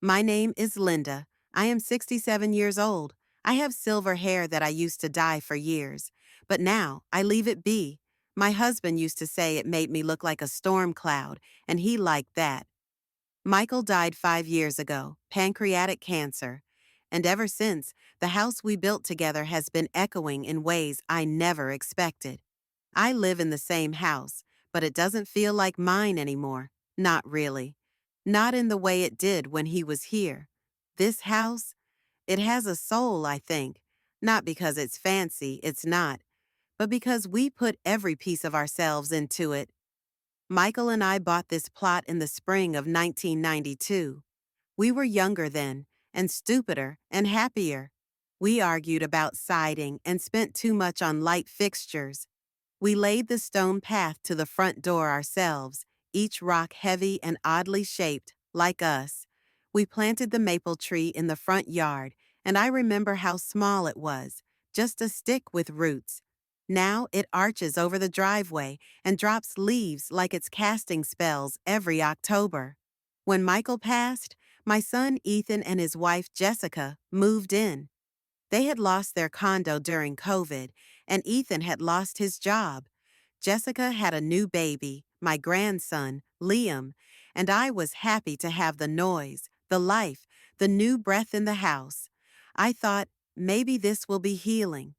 My name is Linda. I am 67 years old. I have silver hair that I used to dye for years, but now I leave it be. My husband used to say it made me look like a storm cloud, and he liked that. Michael died 5 years ago, pancreatic cancer. And ever since, the house we built together has been echoing in ways I never expected. I live in the same house, but it doesn't feel like mine anymore. Not really. Not in the way it did when he was here. This house, it has a soul, I think. Not because it's fancy, it's not, but because we put every piece of ourselves into it. Michael and I bought this plot in the spring of 1992. We were younger then, and stupider and happier. We argued about siding and spent too much on light fixtures. We laid the stone path to the front door ourselves, each rock heavy and oddly shaped, like us. We planted the maple tree in the front yard, and I remember how small it was, just a stick with roots. Now it arches over the driveway and drops leaves like it's casting spells every October. When Michael passed, my son Ethan and his wife Jessica moved in. They had lost their condo during COVID, and Ethan had lost his job. Jessica had a new baby, my grandson, Liam, and I was happy to have the noise, the life, the new breath in the house. I thought, maybe this will be healing.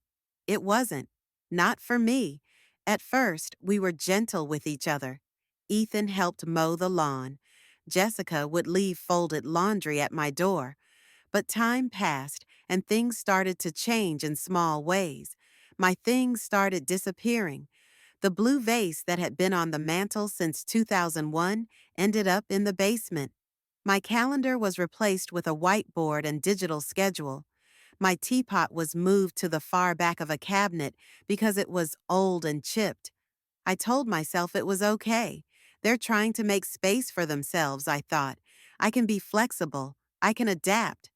It wasn't. Not for me. At first, we were gentle with each other. Ethan helped mow the lawn. Jessica would leave folded laundry at my door. But time passed, and things started to change in small ways. My things started disappearing. The blue vase that had been on the mantel since 2001 ended up in the basement. My calendar was replaced with a whiteboard and digital schedule. My teapot was moved to the far back of a cabinet because it was old and chipped. I told myself it was okay. They're trying to make space for themselves, I thought. I can be flexible. I can adapt.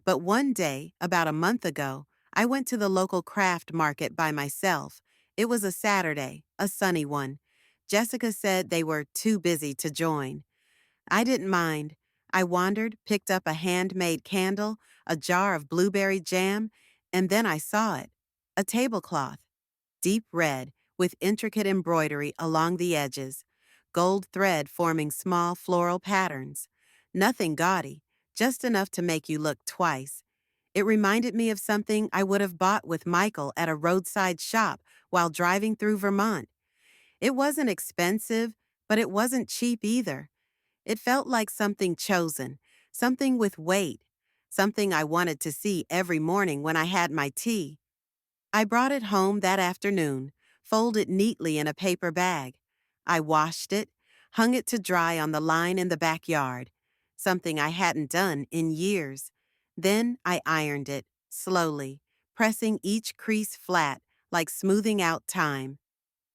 But one day, about a month ago, I went to the local craft market by myself. It was a Saturday, a sunny one. Jessica said they were too busy to join. I didn't mind. I wandered, picked up a handmade candle, a jar of blueberry jam, and then I saw it. A tablecloth, deep red, with intricate embroidery along the edges, gold thread forming small floral patterns. Nothing gaudy, just enough to make you look twice. It reminded me of something I would have bought with Michael at a roadside shop while driving through Vermont. It wasn't expensive, but it wasn't cheap either. It felt like something chosen, something with weight, something I wanted to see every morning when I had my tea. I brought it home that afternoon, folded neatly in a paper bag. I washed it, hung it to dry on the line in the backyard, something I hadn't done in years. Then I ironed it, slowly, pressing each crease flat, like smoothing out time.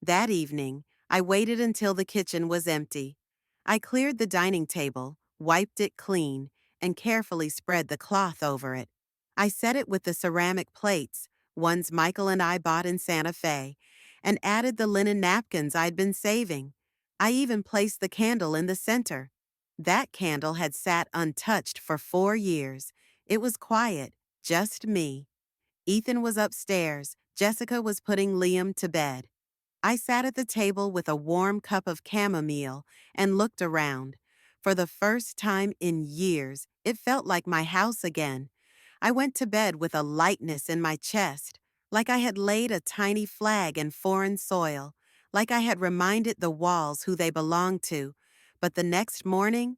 That evening, I waited until the kitchen was empty. I cleared the dining table, wiped it clean, and carefully spread the cloth over it. I set it with the ceramic plates, ones Michael and I bought in Santa Fe, and added the linen napkins I'd been saving. I even placed the candle in the center. That candle had sat untouched for 4 years. It was quiet, just me. Ethan was upstairs. Jessica was putting Liam to bed. I sat at the table with a warm cup of chamomile and looked around. For the first time in years, it felt like my house again. I went to bed with a lightness in my chest, like I had laid a tiny flag in foreign soil, like I had reminded the walls who they belonged to. But the next morning,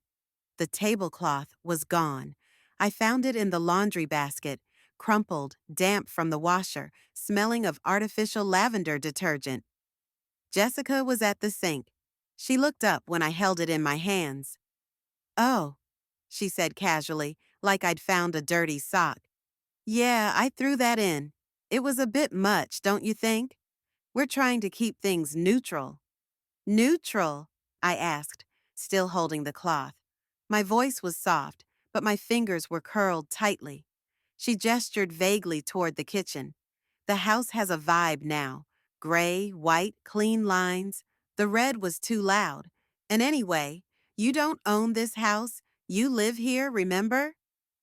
the tablecloth was gone. I found it in the laundry basket, crumpled, damp from the washer, smelling of artificial lavender detergent. Jessica was at the sink. She looked up when I held it in my hands. "Oh," she said casually, like I'd found a dirty sock. "Yeah, I threw that in. It was a bit much, don't you think? We're trying to keep things neutral." "Neutral?" I asked, still holding the cloth. My voice was soft, but my fingers were curled tightly. She gestured vaguely toward the kitchen. The house has a vibe now. Gray, white, clean lines. The red was too loud. And anyway, you don't own this house. You live here, remember?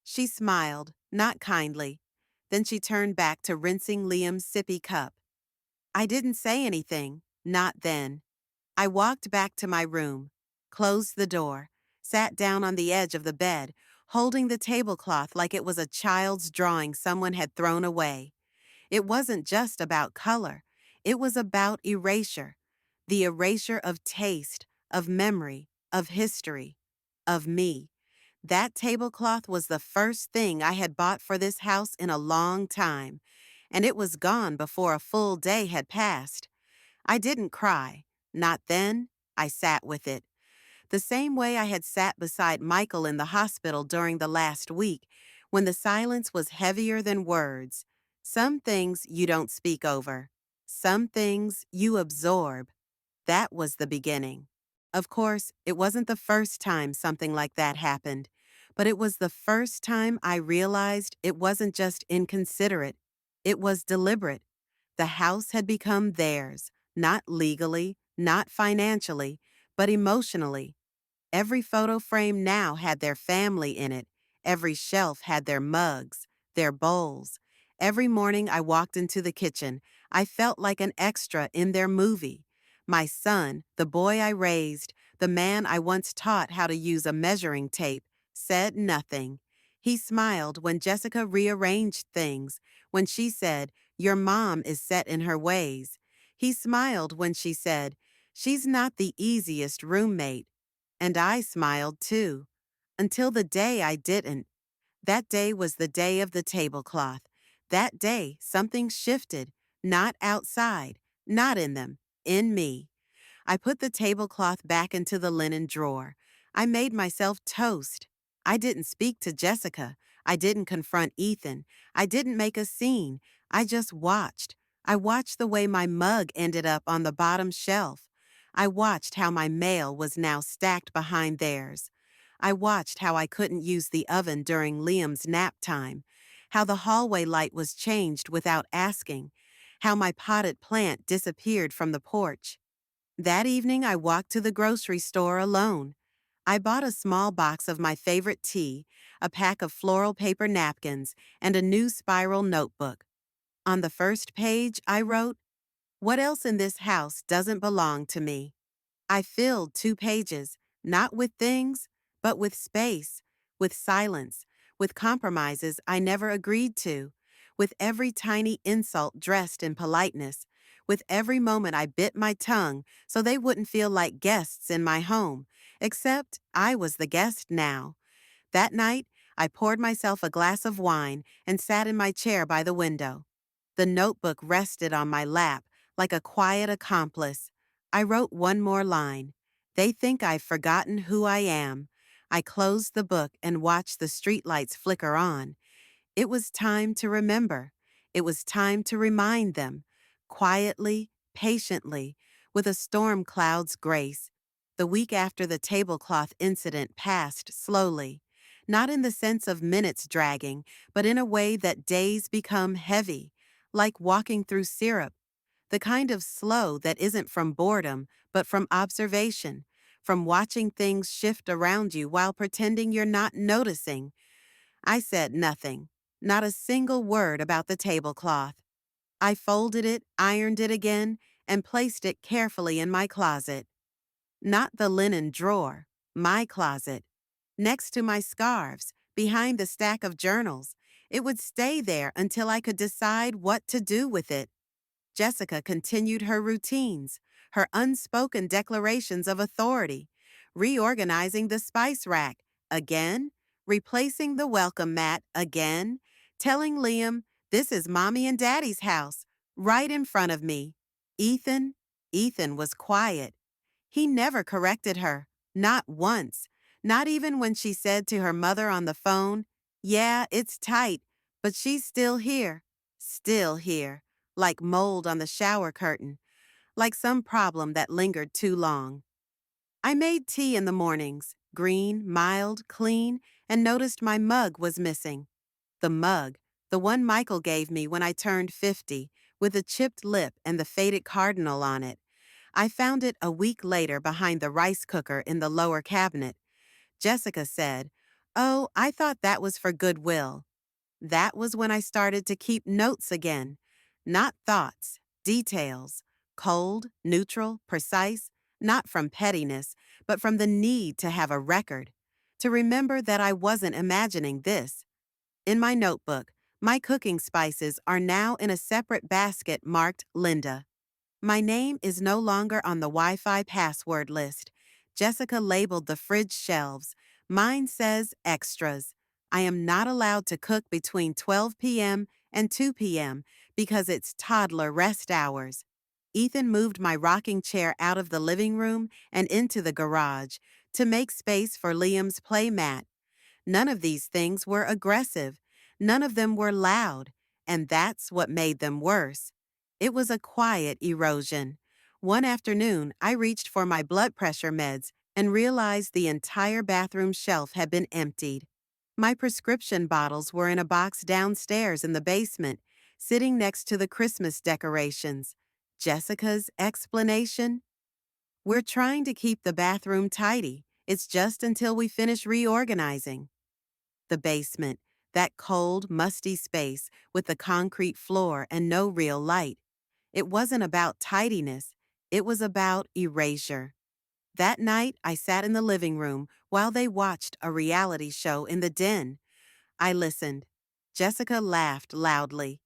She smiled, not kindly. Then she turned back to rinsing Liam's sippy cup. I didn't say anything, not then. I walked back to my room, closed the door, sat down on the edge of the bed, holding the tablecloth like it was a child's drawing someone had thrown away. It wasn't just about color. It was about erasure. The erasure of taste, of memory, of history, of me. That tablecloth was the first thing I had bought for this house in a long time, and it was gone before a full day had passed. I didn't cry. Not then. I sat with it. The same way I had sat beside Michael in the hospital during the last week, when the silence was heavier than words. Some things you don't speak over. Some things you absorb. That was the beginning. Of course, it wasn't the first time something like that happened, but it was the first time I realized it wasn't just inconsiderate. It was deliberate. The house had become theirs, not legally, not financially, but emotionally. Every photo frame now had their family in it. Every shelf had their mugs, their bowls. Every morning I walked into the kitchen, I felt like an extra in their movie. My son, the boy I raised, the man I once taught how to use a measuring tape, said nothing. He smiled when Jessica rearranged things, when she said, "Your mom is set in her ways." He smiled when she said, "She's not the easiest roommate." And I smiled too, until the day I didn't. That day was the day of the tablecloth. That day, something shifted, not outside, not in them, in me. I put the tablecloth back into the linen drawer. I made myself toast. I didn't speak to Jessica. I didn't confront Ethan. I didn't make a scene. I just watched. I watched the way my mug ended up on the bottom shelf. I watched how my mail was now stacked behind theirs. I watched how I couldn't use the oven during Liam's nap time, how the hallway light was changed without asking, how my potted plant disappeared from the porch. That evening, I walked to the grocery store alone. I bought a small box of my favorite tea, a pack of floral paper napkins, and a new spiral notebook. On the first page, I wrote, "What else in this house doesn't belong to me?" I filled 2 pages, not with things, but with space, with silence, with compromises I never agreed to, with every tiny insult dressed in politeness, with every moment I bit my tongue so they wouldn't feel like guests in my home, except I was the guest now. That night, I poured myself a glass of wine and sat in my chair by the window. The notebook rested on my lap like a quiet accomplice. I wrote one more line. They think I've forgotten who I am. I closed the book and watched the streetlights flicker on. It was time to remember. It was time to remind them, quietly, patiently, with a storm cloud's grace. The week after the tablecloth incident passed slowly, not in the sense of minutes dragging, but in a way that days become heavy, like walking through syrup, the kind of slow that isn't from boredom, but from observation, from watching things shift around you while pretending you're not noticing. I said nothing, not a single word about the tablecloth. I folded it, ironed it again, and placed it carefully in my closet. Not the linen drawer, my closet. Next to my scarves, behind the stack of journals. It would stay there until I could decide what to do with it. Jessica continued her routines, her unspoken declarations of authority, reorganizing the spice rack again, replacing the welcome mat again, telling Liam, "This is Mommy and Daddy's house," right in front of me. Ethan, Ethan was quiet. He never corrected her, not once, not even when she said to her mother on the phone, "Yeah, it's tight, but she's still here, like mold on the shower curtain, like some problem that lingered too long." I made tea in the mornings, green, mild, clean, and noticed my mug was missing. The mug, the one Michael gave me when I turned 50, with a chipped lip and the faded cardinal on it. I found it a week later behind the rice cooker in the lower cabinet. Jessica said, "Oh, I thought that was for goodwill." That was when I started to keep notes again. Not thoughts, details. Cold, neutral, precise, not from pettiness, but from the need to have a record. To remember that I wasn't imagining this. In my notebook, my cooking spices are now in a separate basket marked Linda. My name is no longer on the Wi Fi password list. Jessica labeled the fridge shelves. Mine says extras. I am not allowed to cook between 12 p.m. and 2 p.m. because it's toddler rest hours. Ethan moved my rocking chair out of the living room and into the garage to make space for Liam's play mat. None of these things were aggressive. None of them were loud, and that's what made them worse. It was a quiet erosion. One afternoon, I reached for my blood pressure meds and realized the entire bathroom shelf had been emptied. My prescription bottles were in a box downstairs in the basement, sitting next to the Christmas decorations. Jessica's explanation? "We're trying to keep the bathroom tidy. It's just until we finish reorganizing." The basement, that cold, musty space with the concrete floor and no real light. It wasn't about tidiness, it was about erasure. That night, I sat in the living room while they watched a reality show in the den. I listened. Jessica laughed loudly.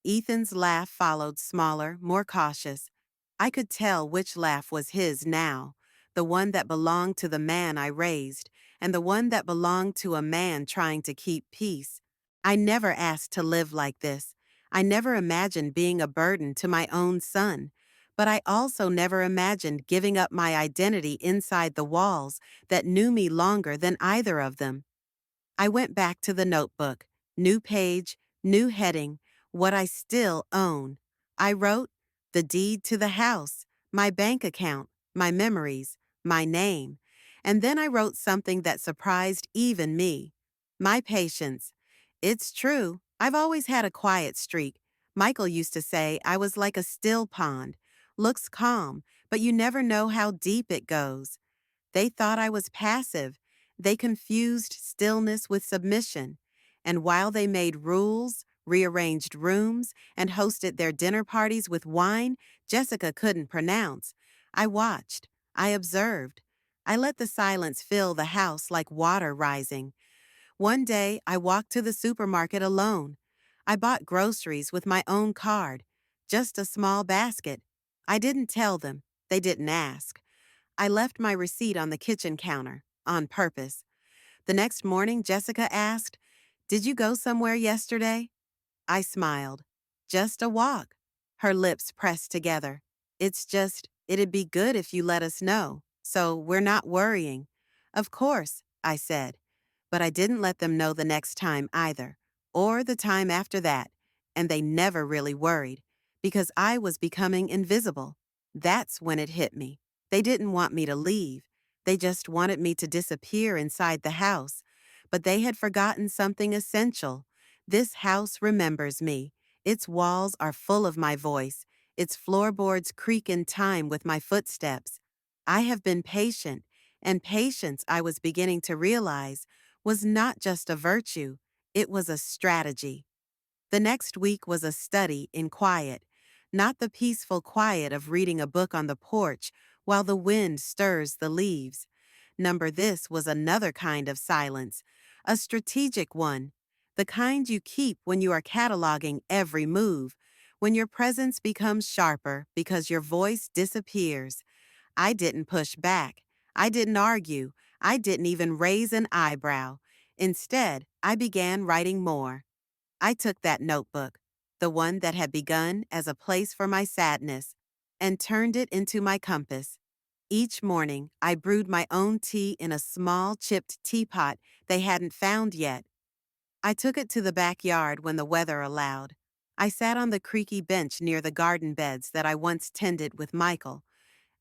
Ethan's laugh followed, smaller, more cautious. I could tell which laugh was his now, the one that belonged to the man I raised, and the one that belonged to a man trying to keep peace. I never asked to live like this. I never imagined being a burden to my own son. But I also never imagined giving up my identity inside the walls that knew me longer than either of them. I went back to the notebook. New page, new heading, what I still own. I wrote the deed to the house, my bank account, my memories, my name. And then I wrote something that surprised even me. My patience. It's true, I've always had a quiet streak. Michael used to say I was like a still pond. Looks calm, but you never know how deep it goes. They thought I was passive. They confused stillness with submission. And while they made rules, rearranged rooms, and hosted their dinner parties with wine Jessica couldn't pronounce, I watched. I observed. I let the silence fill the house like water rising. One day, I walked to the supermarket alone. I bought groceries with my own card, just a small basket. I didn't tell them. They didn't ask. I left my receipt on the kitchen counter, on purpose. The next morning, Jessica asked, "Did you go somewhere yesterday?" I smiled. "Just a walk." Her lips pressed together. It'd be good if you let us know, so we're not worrying." "Of course," I said. But I didn't let them know the next time either, or the time after that, and they never really worried, because I was becoming invisible. That's when it hit me. They didn't want me to leave. They just wanted me to disappear inside the house. But they had forgotten something essential. This house remembers me. Its walls are full of my voice. Its floorboards creak in time with my footsteps. I have been patient, and patience, I was beginning to realize, was not just a virtue, it was a strategy. The next week was a study in quiet, not the peaceful quiet of reading a book on the porch while the wind stirs the leaves. This was another kind of silence, a strategic one, the kind you keep when you are cataloging every move, when your presence becomes sharper because your voice disappears. I didn't push back. I didn't argue. I didn't even raise an eyebrow. Instead, I began writing more. I took that notebook, the one that had begun as a place for my sadness, and turned it into my compass. Each morning, I brewed my own tea in a small chipped teapot they hadn't found yet. I took it to the backyard when the weather allowed. I sat on the creaky bench near the garden beds that I once tended with Michael,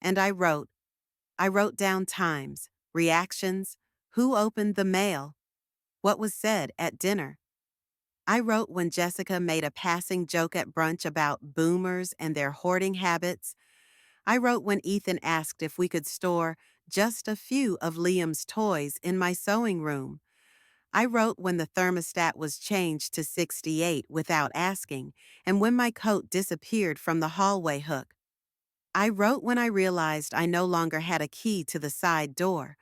and I wrote. I wrote down times, reactions, who opened the mail, what was said at dinner. I wrote when Jessica made a passing joke at brunch about boomers and their hoarding habits. I wrote when Ethan asked if we could store just a few of Liam's toys in my sewing room. I wrote when the thermostat was changed to 68 without asking, and when my coat disappeared from the hallway hook. I wrote when I realized I no longer had a key to the side door.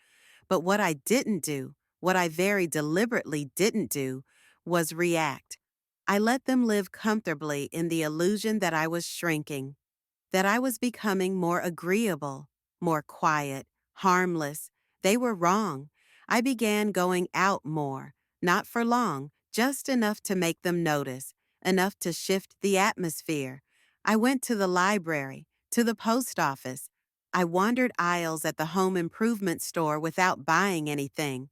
But what I didn't do, what I very deliberately didn't do, was react. I let them live comfortably in the illusion that I was shrinking, that I was becoming more agreeable, more quiet, harmless. They were wrong. I began going out more, not for long, just enough to make them notice, enough to shift the atmosphere. I went to the library, to the post office. I wandered aisles at the home improvement store without buying anything.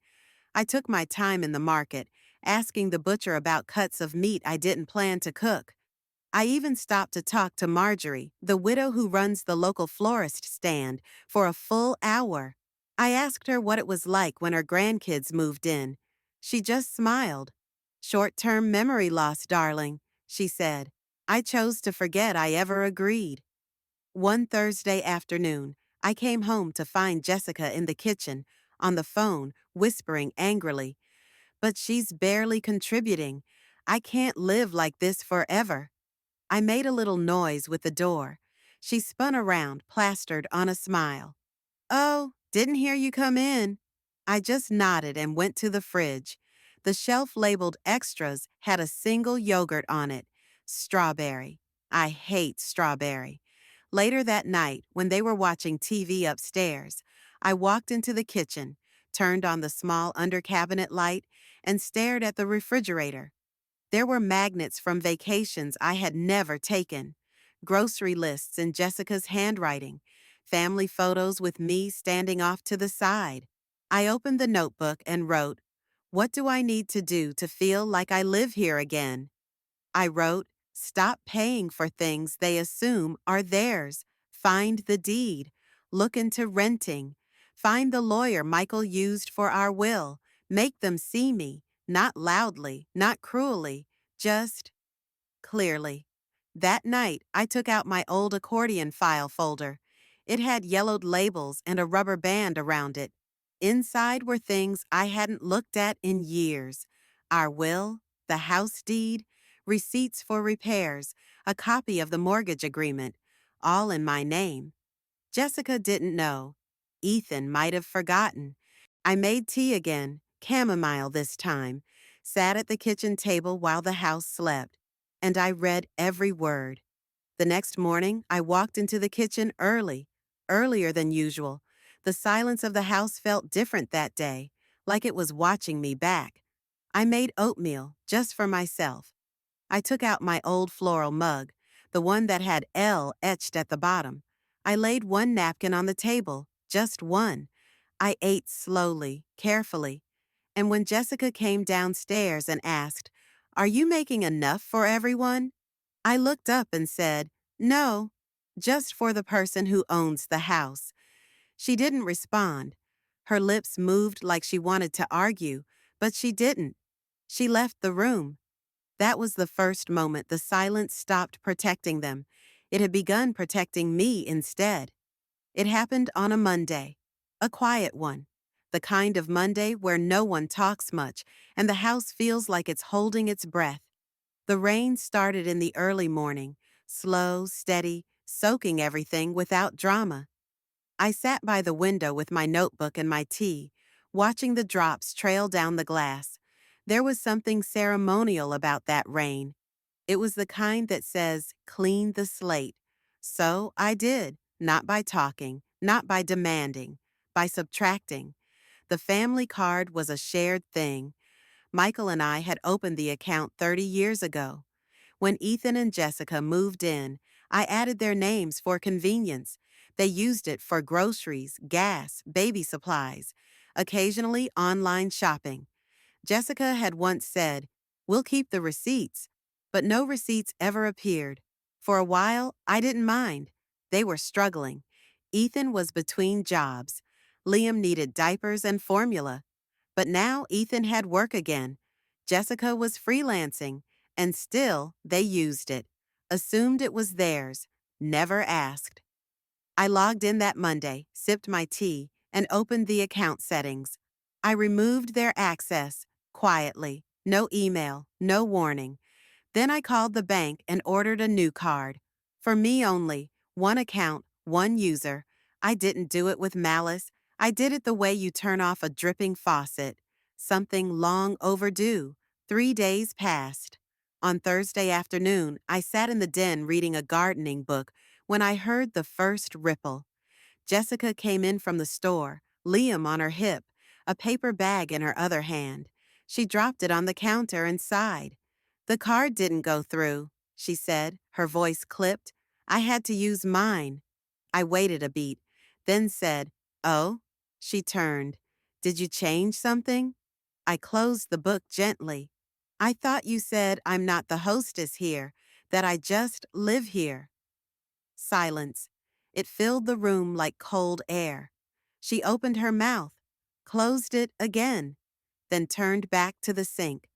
I took my time in the market, asking the butcher about cuts of meat I didn't plan to cook. I even stopped to talk to Marjorie, the widow who runs the local florist stand, for a full hour. I asked her what it was like when her grandkids moved in. She just smiled. "Short-term memory loss, darling," she said. I chose to forget I ever agreed. One Thursday afternoon, I came home to find Jessica in the kitchen, on the phone, whispering angrily, "But she's barely contributing. I can't live like this forever." I made a little noise with the door. She spun around, plastered on a smile. "Oh, didn't hear you come in." I just nodded and went to the fridge. The shelf labeled extras had a single yogurt on it. Strawberry. I hate strawberry. Later that night, when they were watching TV upstairs, I walked into the kitchen, turned on the small under-cabinet light, and stared at the refrigerator. There were magnets from vacations I had never taken, grocery lists in Jessica's handwriting, family photos with me standing off to the side. I opened the notebook and wrote, "What do I need to do to feel like I live here again?" I wrote, "Stop paying for things they assume are theirs. Find the deed. Look into renting. Find the lawyer Michael used for our will. Make them see me, not loudly, not cruelly, just clearly." That night, I took out my old accordion file folder. It had yellowed labels and a rubber band around it. Inside were things I hadn't looked at in years: our will, the house deed, receipts for repairs, a copy of the mortgage agreement, all in my name. Jessica didn't know. Ethan might have forgotten. I made tea again, chamomile this time, sat at the kitchen table while the house slept, and I read every word. The next morning, I walked into the kitchen early, earlier than usual. The silence of the house felt different that day, like it was watching me back. I made oatmeal, just for myself. I took out my old floral mug, the one that had L etched at the bottom. I laid one napkin on the table, just one. I ate slowly, carefully. And when Jessica came downstairs and asked, "Are you making enough for everyone?" I looked up and said, "No, just for the person who owns the house." She didn't respond. Her lips moved like she wanted to argue, but she didn't. She left the room. That was the first moment the silence stopped protecting them. It had begun protecting me instead. It happened on a Monday, a quiet one, the kind of Monday where no one talks much and the house feels like it's holding its breath. The rain started in the early morning, slow, steady, soaking everything without drama. I sat by the window with my notebook and my tea, watching the drops trail down the glass. There was something ceremonial about that rain. It was the kind that says, "Clean the slate." So I did, not by talking, not by demanding, by subtracting. The family card was a shared thing. Michael and I had opened the account 30 years ago. When Ethan and Jessica moved in, I added their names for convenience. They used it for groceries, gas, baby supplies, occasionally online shopping. Jessica had once said, "We'll keep the receipts," but no receipts ever appeared. For a while, I didn't mind. They were struggling. Ethan was between jobs. Liam needed diapers and formula. But now Ethan had work again. Jessica was freelancing, and still they used it. Assumed it was theirs. Never asked. I logged in that Monday, sipped my tea, and opened the account settings. I removed their access, quietly. No email, no warning. Then I called the bank and ordered a new card. For me only, one account, one user. I didn't do it with malice. I did it the way you turn off a dripping faucet. Something long overdue. 3 days passed. On Thursday afternoon, I sat in the den reading a gardening book when I heard the first ripple. Jessica came in from the store, Liam on her hip, a paper bag in her other hand. She dropped it on the counter and sighed. "The card didn't go through," she said, her voice clipped. "I had to use mine." I waited a beat, then said, "Oh?" She turned. "Did you change something?" I closed the book gently. "I thought you said I'm not the hostess here, that I just live here." Silence. It filled the room like cold air. She opened her mouth, closed it again, then turned back to the sink.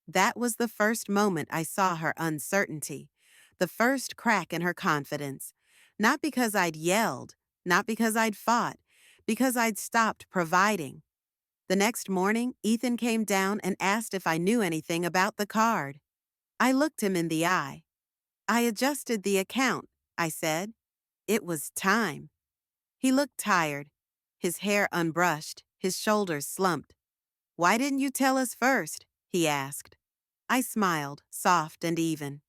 That was the first moment I saw her uncertainty, the first crack in her confidence. Not because I'd yelled, not because I'd fought, because I'd stopped providing. The next morning, Ethan came down and asked if I knew anything about the card. I looked him in the eye. "I adjusted the account," I said. It was time. He looked tired, his hair unbrushed, his shoulders slumped. "Why didn't you tell us first?" he asked. I smiled, soft and even.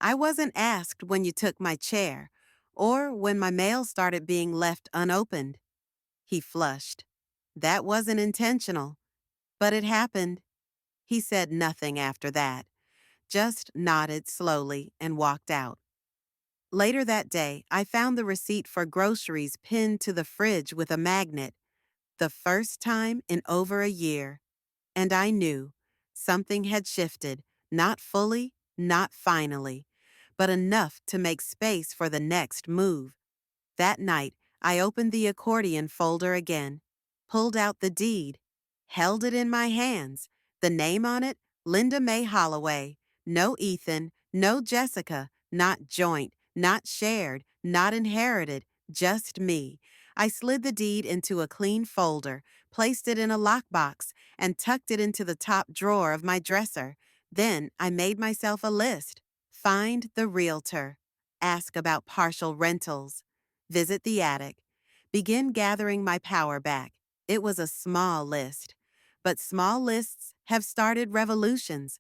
"I wasn't asked when you took my chair, or when my mail started being left unopened." He flushed. "That wasn't intentional, but it happened." He said nothing after that, just nodded slowly and walked out. Later that day, I found the receipt for groceries pinned to the fridge with a magnet, the first time in over a year. And I knew something had shifted, not fully, not finally, but enough to make space for the next move. That night, I opened the accordion folder again, pulled out the deed, held it in my hands. The name on it, Linda May Holloway. No Ethan, no Jessica, not joint, not shared, not inherited, just me. I slid the deed into a clean folder, placed it in a lockbox, and tucked it into the top drawer of my dresser. Then I made myself a list. Find the realtor. Ask about partial rentals. Visit the attic. Begin gathering my power back. It was a small list, but small lists have started revolutions.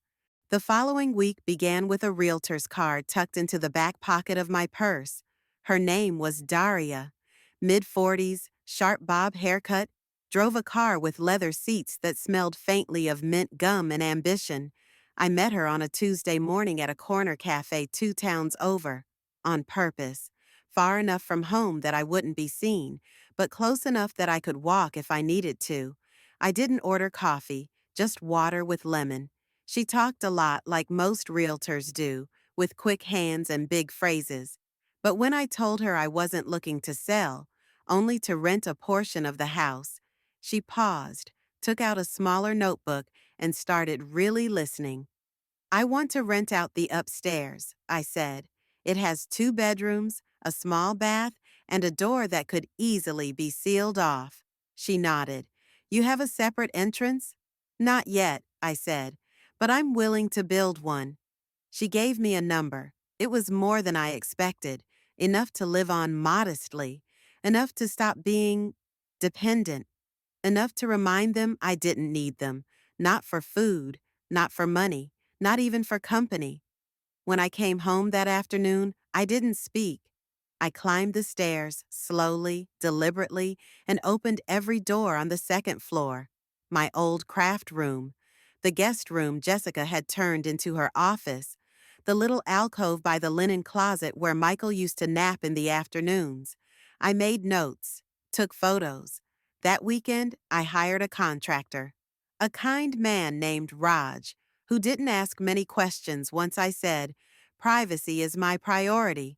The following week began with a realtor's card tucked into the back pocket of my purse. Her name was Daria. Mid-40s, sharp bob haircut, drove a car with leather seats that smelled faintly of mint gum and ambition. I met her on a Tuesday morning at a corner cafe 2 towns over, on purpose. Far enough from home that I wouldn't be seen, but close enough that I could walk if I needed to. I didn't order coffee, just water with lemon. She talked a lot like most realtors do, with quick hands and big phrases. But when I told her I wasn't looking to sell, only to rent a portion of the house, she paused, took out a smaller notebook, and started really listening. "I want to rent out the upstairs," I said. "It has 2 bedrooms, a small bath, and a door that could easily be sealed off." She nodded. "You have a separate entrance?" "Not yet," I said, "but I'm willing to build one." She gave me a number. It was more than I expected, enough to live on modestly, enough to stop being dependent, enough to remind them I didn't need them, not for food, not for money, not even for company. When I came home that afternoon, I didn't speak. I climbed the stairs, slowly, deliberately, and opened every door on the second floor. My old craft room, the guest room Jessica had turned into her office, the little alcove by the linen closet where Michael used to nap in the afternoons. I made notes, took photos. That weekend, I hired a contractor, a kind man named Raj, who didn't ask many questions once I said, "Privacy is my priority."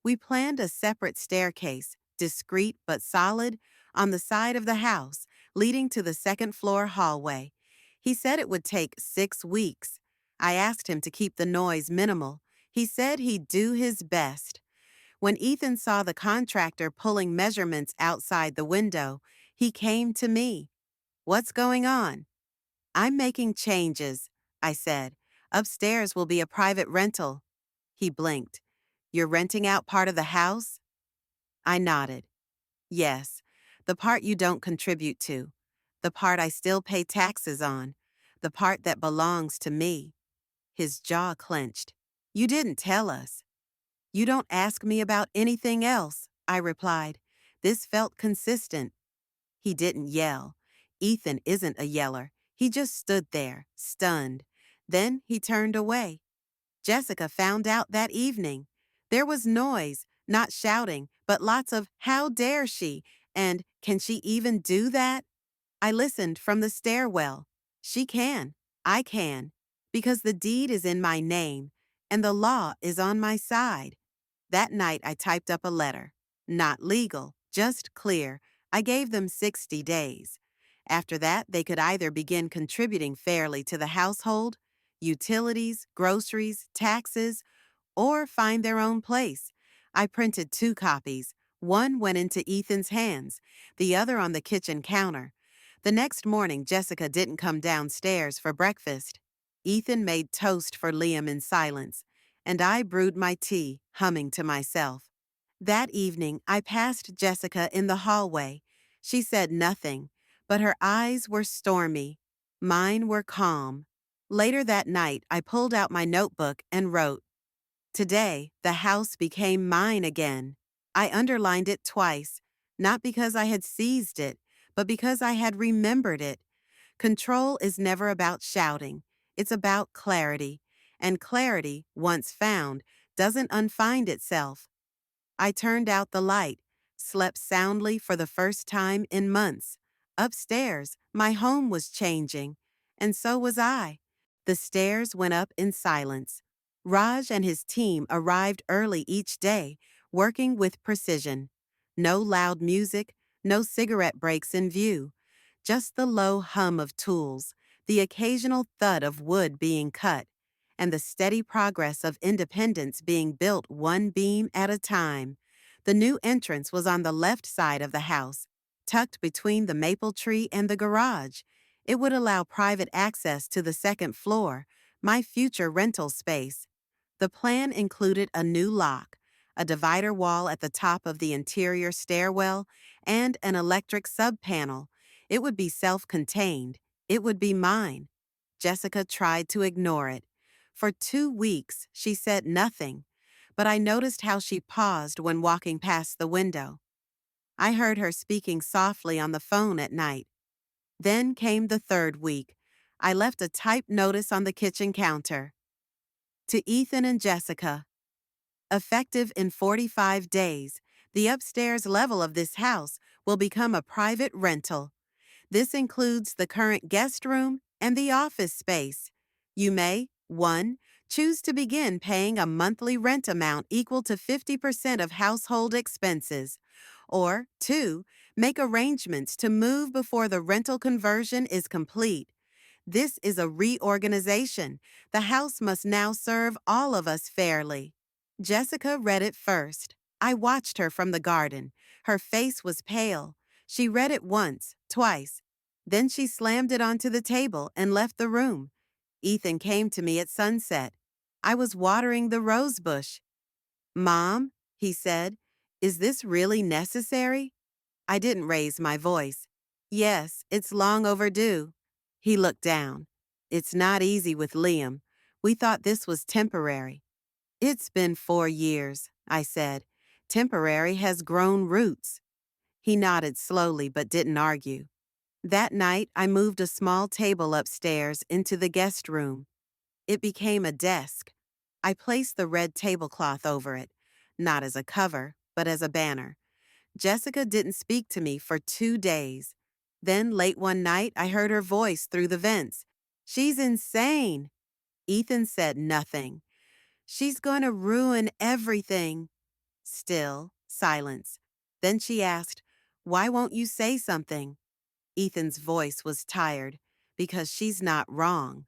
We planned a separate staircase, discreet but solid, on the side of the house, leading to the second-floor hallway. He said it would take 6 weeks. I asked him to keep the noise minimal. He said he'd do his best. When Ethan saw the contractor pulling measurements outside the window, He came to me. What's going on? I'm making changes, I said. Upstairs will be a private rental. He blinked. You're renting out part of the house? I nodded. Yes, the part you don't contribute to. The part I still pay taxes on. The part that belongs to me. His jaw clenched. You didn't tell us. You don't ask me about anything else, I replied. This felt consistent. He didn't yell. Ethan isn't a yeller. He just stood there, stunned. Then he turned away. Jessica found out that evening. There was noise, not shouting, but lots of "How dare she?" and "Can she even do that?" I listened from the stairwell. She can. I can. Because the deed is in my name, and the law is on my side. That night I typed up a letter. Not legal, just clear. I gave them 60 days. After that, they could either begin contributing fairly to the household, utilities, groceries, taxes, or find their own place. I printed 2 copies. One went into Ethan's hands, the other on the kitchen counter. The next morning, Jessica didn't come downstairs for breakfast. Ethan made toast for Liam in silence, and I brewed my tea, humming to myself. That evening, I passed Jessica in the hallway. She said nothing, but her eyes were stormy. Mine were calm. Later that night, I pulled out my notebook and wrote, Today, the house became mine again. I underlined it twice, not because I had seized it, but because I had remembered it. Control is never about shouting. It's about clarity. And clarity, once found, doesn't unfind itself. I turned out the light, slept soundly for the first time in months. Upstairs, my home was changing, and so was I. The stairs went up in silence. Raj and his team arrived early each day, working with precision. No loud music, no cigarette breaks in view. Just the low hum of tools, the occasional thud of wood being cut, and the steady progress of independence being built one beam at a time. The new entrance was on the left side of the house, tucked between the maple tree and the garage. It would allow private access to the second floor, my future rental space. The plan included a new lock, a divider wall at the top of the interior stairwell, and an electric sub-panel. It would be self-contained. It would be mine. Jessica tried to ignore it. For 2 weeks, she said nothing, but I noticed how she paused when walking past the window. I heard her speaking softly on the phone at night. Then came the 3rd week. I left a typed notice on the kitchen counter. To Ethan and Jessica, effective in 45 days, the upstairs level of this house will become a private rental. This includes the current guest room and the office space. You may, 1. Choose to begin paying a monthly rent amount equal to 50% of household expenses. Or 2. Make arrangements to move before the rental conversion is complete. This is a reorganization. The house must now serve all of us fairly. Jessica read it first. I watched her from the garden. Her face was pale. She read it once, twice. Then she slammed it onto the table and left the room. Ethan came to me at sunset. I was watering the rose bush. Mom, he said, is this really necessary? I didn't raise my voice. Yes, it's long overdue. He looked down. It's not easy with Liam. We thought this was temporary. It's been 4 years, I said. Temporary has grown roots. He nodded slowly but didn't argue. That night, I moved a small table upstairs into the guest room. It became a desk. I placed the red tablecloth over it, not as a cover, but as a banner. Jessica didn't speak to me for 2 days. Then, late one night, I heard her voice through the vents. She's insane. Ethan said nothing. She's going to ruin everything. Still, silence. Then she asked, Why won't you say something? Ethan's voice was tired. Because she's not wrong.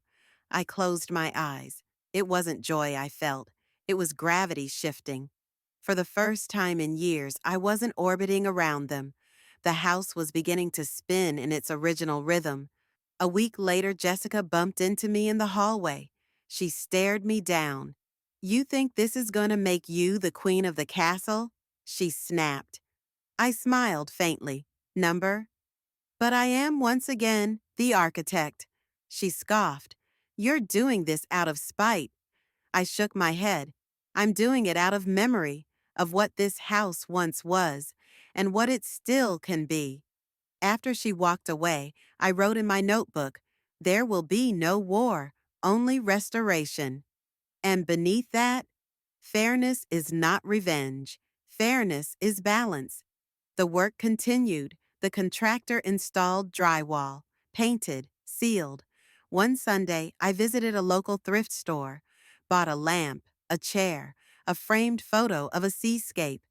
I closed my eyes. It wasn't joy I felt. It was gravity shifting. For the first time in years, I wasn't orbiting around them. The house was beginning to spin in its original rhythm. A week later, Jessica bumped into me in the hallway. She stared me down. "You think this is going to make you the queen of the castle?" she snapped. I smiled faintly. "Number?" "But I am once again the architect." She scoffed. "You're doing this out of spite." I shook my head. "I'm doing it out of memory of what this house once was and what it still can be." After she walked away, I wrote in my notebook, "There will be no war, only restoration." And beneath that, "Fairness is not revenge. Fairness is balance." The work continued. The contractor installed drywall, painted, sealed. One Sunday, I visited a local thrift store, bought a lamp, a chair, a framed photo of a seascape,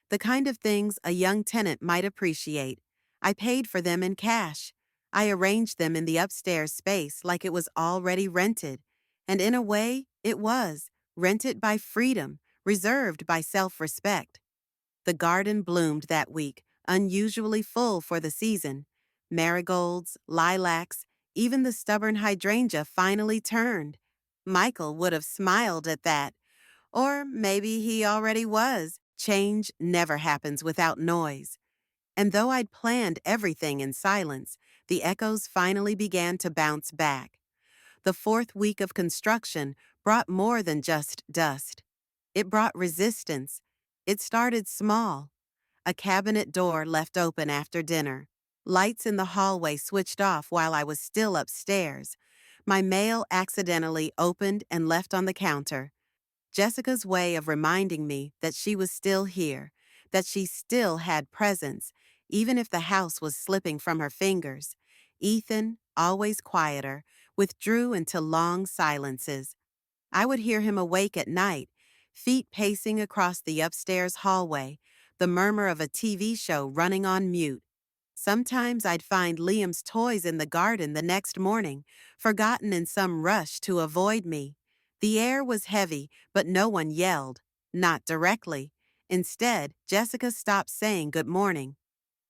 the kind of things a young tenant might appreciate. I paid for them in cash. I arranged them in the upstairs space like it was already rented. And in a way, it was, rented by freedom, reserved by self-respect. The garden bloomed that week, unusually full for the season. Marigolds, lilacs, even the stubborn hydrangea finally turned. Michael would have smiled at that. Or maybe he already was. Change never happens without noise. And though I'd planned everything in silence, the echoes finally began to bounce back. The fourth week of construction brought more than just dust. It brought resistance. It started small. A cabinet door left open after dinner. Lights in the hallway switched off while I was still upstairs. My mail accidentally opened and left on the counter. Jessica's way of reminding me that she was still here, that she still had presence, even if the house was slipping from her fingers. Ethan, always quieter, withdrew into long silences. I would hear him awake at night, feet pacing across the upstairs hallway, the murmur of a TV show running on mute. Sometimes I'd find Liam's toys in the garden the next morning, forgotten in some rush to avoid me. The air was heavy, but no one yelled. Not directly. Instead, Jessica stopped saying good morning.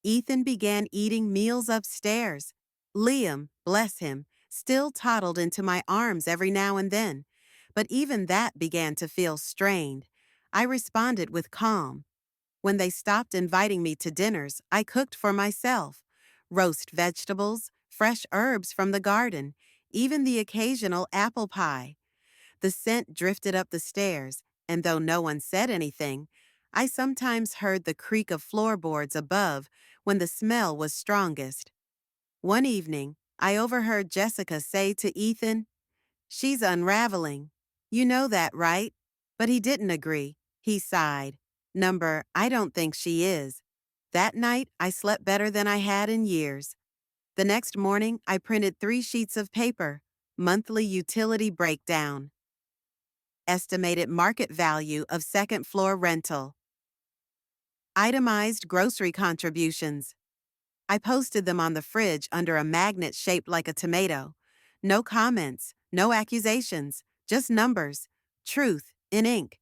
Ethan began eating meals upstairs. Liam, bless him, still toddled into my arms every now and then. But even that began to feel strained. I responded with calm. When they stopped inviting me to dinners, I cooked for myself. Roast vegetables, fresh herbs from the garden, even the occasional apple pie. The scent drifted up the stairs, and though no one said anything, I sometimes heard the creak of floorboards above when the smell was strongest. One evening, I overheard Jessica say to Ethan, "She's unraveling. You know that, right?" But he didn't agree. He sighed. Number, "I don't think she is." That night, I slept better than I had in years. The next morning, I printed 3 sheets of paper. Monthly utility breakdown. Estimated market value of second floor rental. Itemized grocery contributions. I posted them on the fridge under a magnet shaped like a tomato. No comments, no accusations, just numbers. Truth in ink.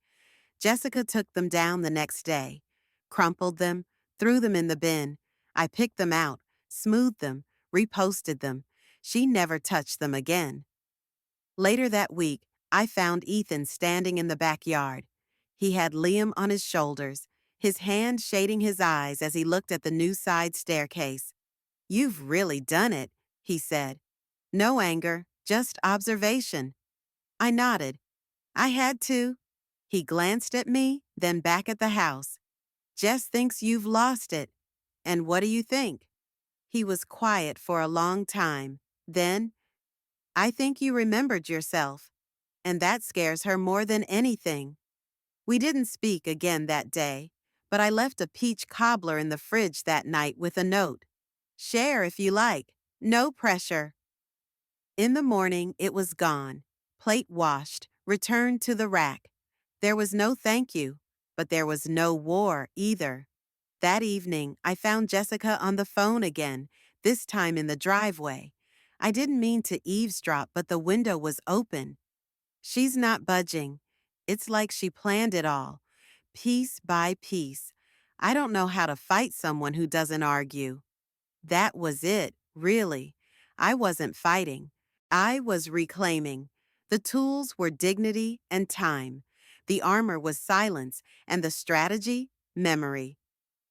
Jessica took them down the next day, crumpled them, threw them in the bin. I picked them out, smoothed them, reposted them. She never touched them again. Later that week, I found Ethan standing in the backyard. He had Liam on his shoulders, his hand shading his eyes as he looked at the new side staircase. "You've really done it," he said. No anger, just observation. I nodded. "I had to." He glanced at me, then back at the house. "Jess thinks you've lost it." "And what do you think?" He was quiet for a long time. Then, "I think you remembered yourself. And that scares her more than anything." We didn't speak again that day, but I left a peach cobbler in the fridge that night with a note. "Share if you like. No pressure." In the morning, it was gone. Plate washed, returned to the rack. There was no thank you, but there was no war either. That evening, I found Jessica on the phone again, this time in the driveway. I didn't mean to eavesdrop, but the window was open. "She's not budging. It's like she planned it all, piece by piece. I don't know how to fight someone who doesn't argue. That was it, really. I wasn't fighting. I was reclaiming. The tools were dignity and time. The armor was silence, and the strategy, memory.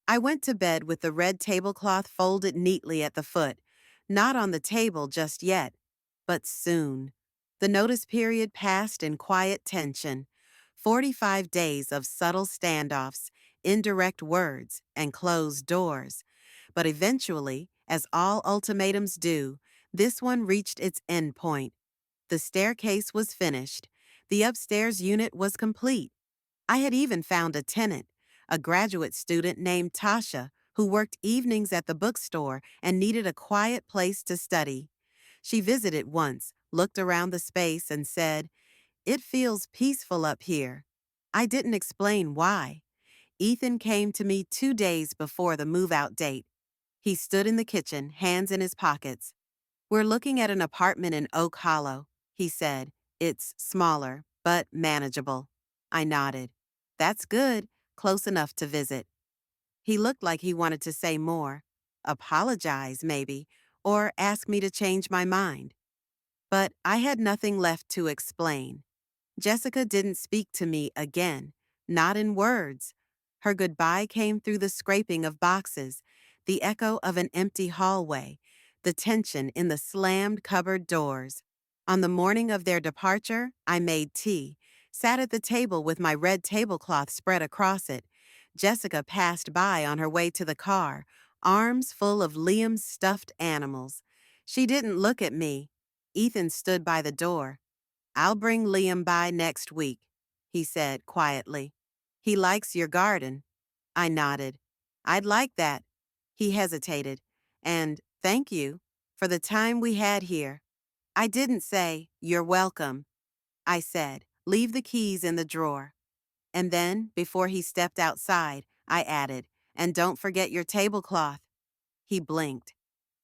I went to bed with the red tablecloth folded neatly at the foot, not on the table just yet, but soon. The notice period passed in quiet tension. 45 days of subtle standoffs, indirect words, and closed doors. But eventually, as all ultimatums do, this one reached its end point. The staircase was finished. The upstairs unit was complete. I had even found a tenant, a graduate student named Tasha, who worked evenings at the bookstore and needed a quiet place to study. She visited once, looked around the space, and said, "It feels peaceful up here." I didn't explain why. Ethan came to me 2 days before the move-out date. He stood in the kitchen, hands in his pockets. "We're looking at an apartment in Oak Hollow," he said. "It's smaller, but manageable." I nodded. "That's good, close enough to visit." He looked like he wanted to say more. Apologize, maybe, or ask me to change my mind. But I had nothing left to explain. Jessica didn't speak to me again, not in words. Her goodbye came through the scraping of boxes, the echo of an empty hallway, the tension in the slammed cupboard doors. On the morning of their departure, I made tea, sat at the table with my red tablecloth spread across it. Jessica passed by on her way to the car, arms full of Liam's stuffed animals. She didn't look at me. Ethan stood by the door. "I'll bring Liam by next week," he said quietly. "He likes your garden." I nodded. "I'd like that." He hesitated. "And thank you for the time we had here." I didn't say, "You're welcome." I said, "Leave the keys in the drawer." And then, before he stepped outside, I added, "And don't forget your tablecloth." He blinked.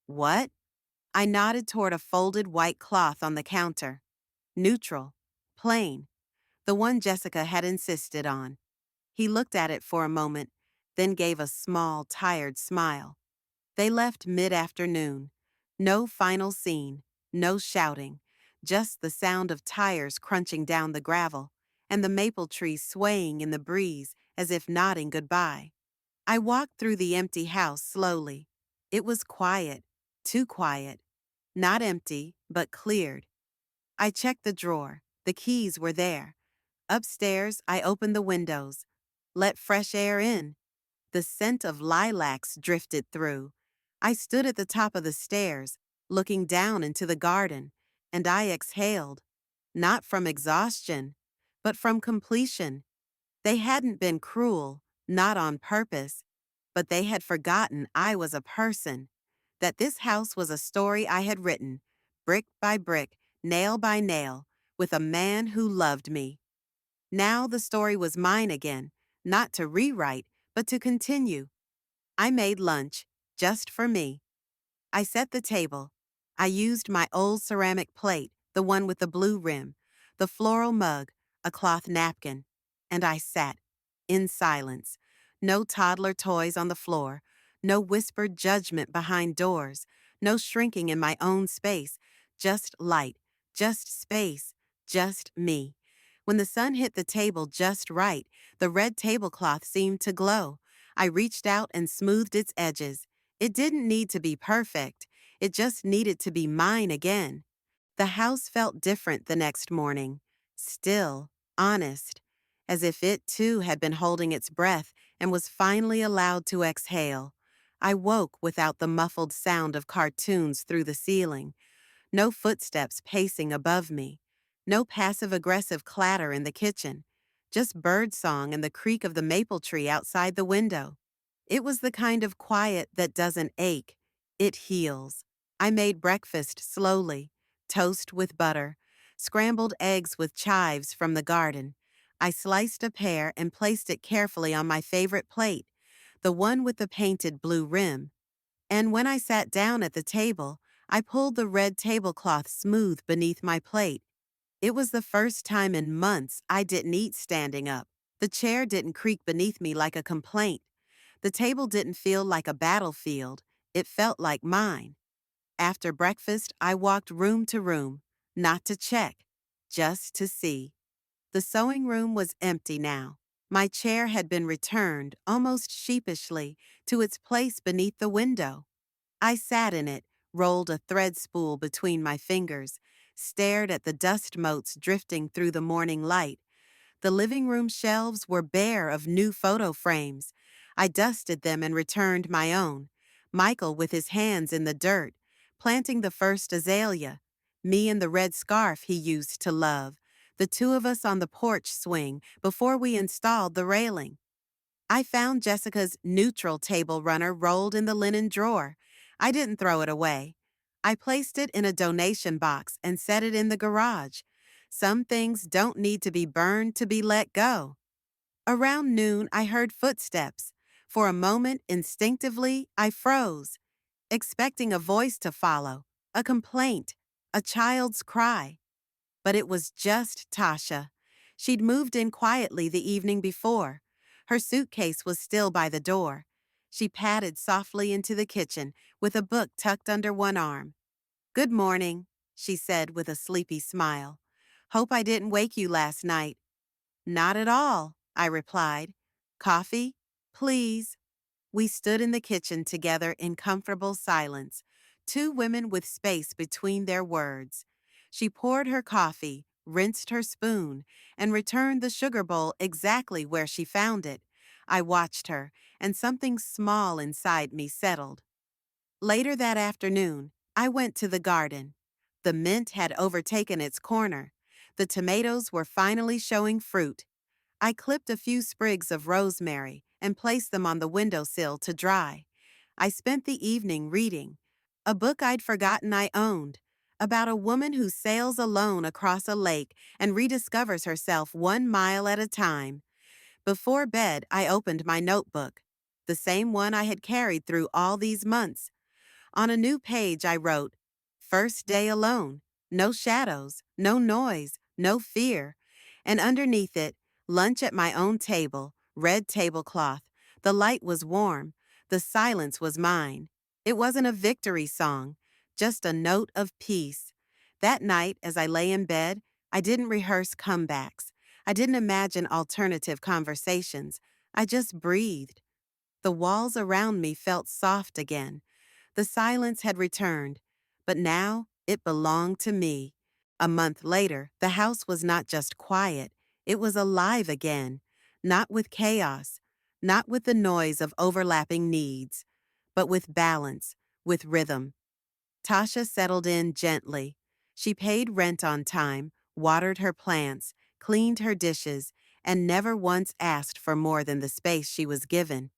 "What?" I nodded toward a folded white cloth on the counter. Neutral. Plain. The one Jessica had insisted on. He looked at it for a moment, then gave a small, tired smile. They left mid-afternoon. No final scene, no shouting, just the sound of tires crunching down the gravel, and the maple tree swaying in the breeze as if nodding goodbye. I walked through the empty house slowly. It was quiet, too quiet. Not empty, but cleared. I checked the drawer. The keys were there. Upstairs, I opened the windows. Let fresh air in. The scent of lilacs drifted through. I stood at the top of the stairs, looking down into the garden, and I exhaled. Not from exhaustion, but from completion. They hadn't been cruel, not on purpose, but they had forgotten I was a person, that this house was a story I had written, brick by brick, nail by nail, with a man who loved me. Now the story was mine again, not to rewrite, but to continue. I made lunch, just for me. I set the table. I used my old ceramic plate, the one with the blue rim, the floral mug, a cloth napkin, and I sat, in silence. No toddler toys on the floor, no whispered judgment behind doors, no shrinking in my own space, just light, just space, just me. When the sun hit the table just right, the red tablecloth seemed to glow. I reached out and smoothed its edges. It didn't need to be perfect. It just needed to be mine again. The house felt different the next morning. Still, honest. As if it too had been holding its breath and was finally allowed to exhale. I woke without the muffled sound of cartoons through the ceiling. No footsteps pacing above me. No passive-aggressive clatter in the kitchen. Just birdsong and the creak of the maple tree outside the window. It was the kind of quiet that doesn't ache. It heals. I made breakfast slowly. Toast with butter. Scrambled eggs with chives from the garden. I sliced a pear and placed it carefully on my favorite plate, the one with the painted blue rim. And when I sat down at the table, I pulled the red tablecloth smooth beneath my plate. It was the first time in months I didn't eat standing up. The chair didn't creak beneath me like a complaint. The table didn't feel like a battlefield, it felt like mine. After breakfast, I walked room to room, not to check, just to see. The sewing room was empty now. My chair had been returned, almost sheepishly, to its place beneath the window. I sat in it, rolled a thread spool between my fingers, stared at the dust motes drifting through the morning light. The living room shelves were bare of new photo frames. I dusted them and returned my own. Michael with his hands in the dirt, planting the first azalea. Me in the red scarf he used to love. The two of us on the porch swing before we installed the railing. I found Jessica's neutral table runner rolled in the linen drawer. I didn't throw it away. I placed it in a donation box and set it in the garage. Some things don't need to be burned to be let go. Around noon, I heard footsteps. For a moment, instinctively, I froze, expecting a voice to follow, a complaint, a child's cry. But it was just Tasha. She'd moved in quietly the evening before. Her suitcase was still by the door. She padded softly into the kitchen with a book tucked under one arm. "Good morning," she said with a sleepy smile. "Hope I didn't wake you last night." "Not at all," I replied. "Coffee? Please." We stood in the kitchen together in comfortable silence, two women with space between their words. She poured her coffee, rinsed her spoon, and returned the sugar bowl exactly where she found it. I watched her, and something small inside me settled. Later that afternoon, I went to the garden. The mint had overtaken its corner. The tomatoes were finally showing fruit. I clipped a few sprigs of rosemary and placed them on the windowsill to dry. I spent the evening reading a book I'd forgotten I owned, about a woman who sails alone across a lake and rediscovers herself 1 mile at a time. Before bed, I opened my notebook, the same one I had carried through all these months. On a new page, I wrote, "First day alone, no shadows, no noise, no fear." And underneath it, lunch at my own table, red tablecloth. The light was warm. The silence was mine. It wasn't a victory song, just a note of peace. That night, as I lay in bed, I didn't rehearse comebacks. I didn't imagine alternative conversations. I just breathed. The walls around me felt soft again. The silence had returned, but now it belonged to me. A month later, the house was not just quiet, it was alive again, not with chaos, not with the noise of overlapping needs, but with balance, with rhythm. Tasha settled in gently. She paid rent on time, watered her plants, cleaned her dishes, and never once asked for more than the space she was given.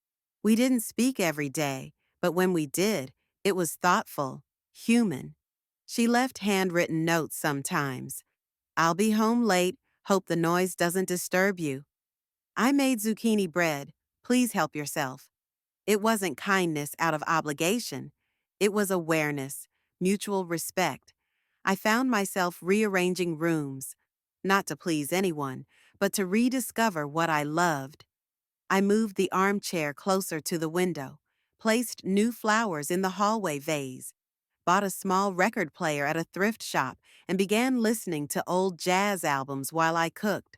We didn't speak every day, but when we did, it was thoughtful, human. She left handwritten notes sometimes. "I'll be home late. Hope the noise doesn't disturb you. I made zucchini bread. Please help yourself." It wasn't kindness out of obligation. It was awareness, mutual respect. I found myself rearranging rooms, not to please anyone, but to rediscover what I loved. I moved the armchair closer to the window, placed new flowers in the hallway vase, bought a small record player at a thrift shop, and began listening to old jazz albums while I cooked.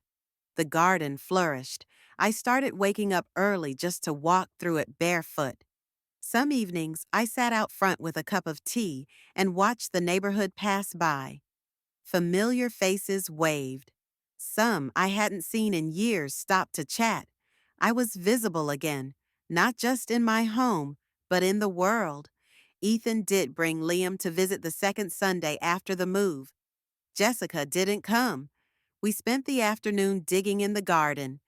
The garden flourished. I started waking up early just to walk through it barefoot. Some evenings, I sat out front with a cup of tea and watched the neighborhood pass by. Familiar faces waved. Some I hadn't seen in years stopped to chat. I was visible again, not just in my home, but in the world. Ethan did bring Liam to visit the second Sunday after the move. Jessica didn't come. We spent the afternoon digging in the garden.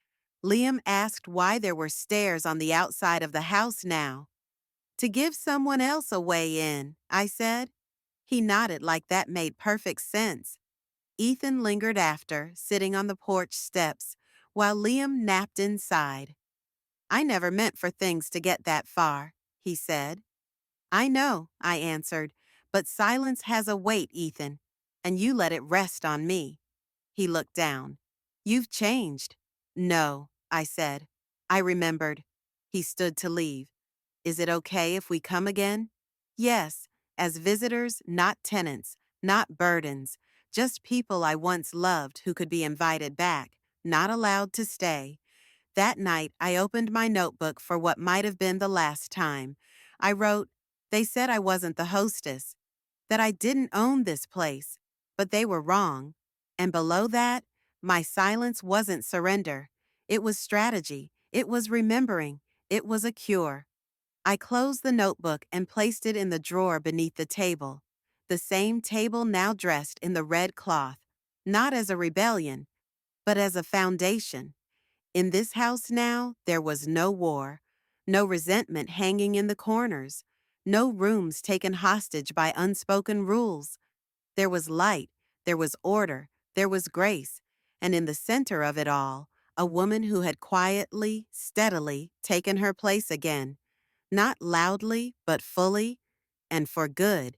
Liam asked why there were stairs on the outside of the house now. "To give someone else a way in," I said. He nodded like that made perfect sense. Ethan lingered after, sitting on the porch steps, while Liam napped inside. "I never meant for things to get that far," he said. "I know," I answered, "but silence has a weight, Ethan, and you let it rest on me." He looked down. "You've changed." "No," I said. I remembered. He stood to leave. Is it okay if we come again? Yes, as visitors, not tenants, not burdens, just people I once loved who could be invited back, not allowed to stay. That night, I opened my notebook for what might have been the last time. I wrote, they said I wasn't the hostess, that I didn't own this place, but they were wrong. And below that, my silence wasn't surrender. It was strategy. It was remembering. It was a cure. I closed the notebook and placed it in the drawer beneath the table. The same table now dressed in the red cloth, not as a rebellion, but as a foundation. In this house now, there was no war, no resentment hanging in the corners, no rooms taken hostage by unspoken rules. There was light, there was order, there was grace, and in the center of it all, a woman who had quietly, steadily taken her place again, not loudly, but fully, and for good.